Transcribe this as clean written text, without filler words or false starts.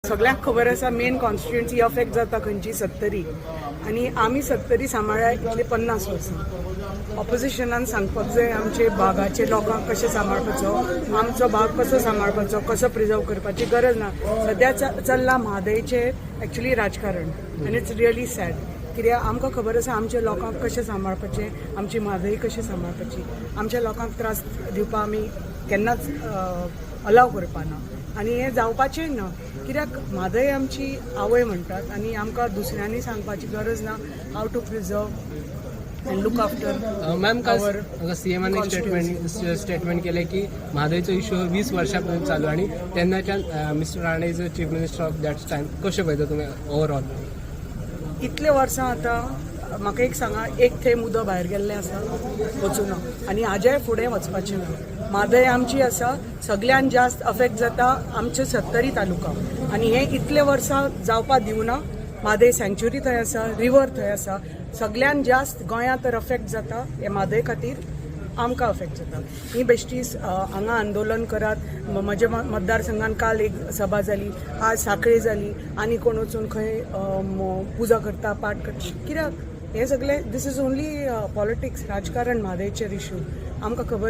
सगळ्यांक खबर आसा मेन कॉन्स्टिट्युएन्सी अफेक्ट जाता खंयची 70 आनी आमी 70 सांबाळ्या इतले 50 वर्सां ऑपोजिशनान सांगपाक जाय आमचे भागाचे लोकांक कशें सांबाळपाचो, आमचो भाग कसो सांबाळपाचो, कसो प्रिजर्व करपाची गरज ना. सद्या चल्ला म्हादयचें एक्चुली राजकारण आनी इट्स रियली सॅड. कित्याक आमकां खबर आसा आमच्या लोकांक कशें सांबाळपाचें, आमची म्हादय कशी सांबाळपाची. आमच्या लोकांक त्रास दिवपाक आमी केन्नाच अलाव करपाना आनी हें जावपाचेंय ना. कित्याक म्हादय आमची आवय म्हणटात आनी आमकां दुसऱ्यांनी सांगपाची गरज ना have to preserve and look after. Ma'am सीएमाने स्टेटमेंट केले की म्हादयचो इश्यू 20 वर्षांपर्यंत चालू आणि तेन्नाच्यान mister Rane is chief minister of that time. कशें पळयता तुमी ओवरऑल इतले वर्सां आतां म्हाका एक सांगा, एक थेंब उदक भायर गेल्लें आसा वचूना आनी हाजे फुडें वचपाचें ना. म्हादय आमची आसा, सगळ्यान जास्त अफेक्ट जाता आमचे 70 तालुका आनी हे इतले वर्सां जावपा दिवना. म्हादय सँच्युरी थंय आसा, रिवर थंय आसा. सगळ्यान जास्त गोंयांत तर अफेक्ट जाता हे म्हादय खातीर आमकां अफेक्ट जाता. ही बेश्टीच हांगा आंदोलन करात. म्हज्या मतदारसंघान काल एक सभा जाली, आज सांखळे जाली आनी कोण वचून खंय पुजा करता, पाठ करता. कित्याक हे सगळे दीस इज ओन्ली पॉलिटिक्स, राजकारण. म्हादयचेर इश्यू आमकां खबर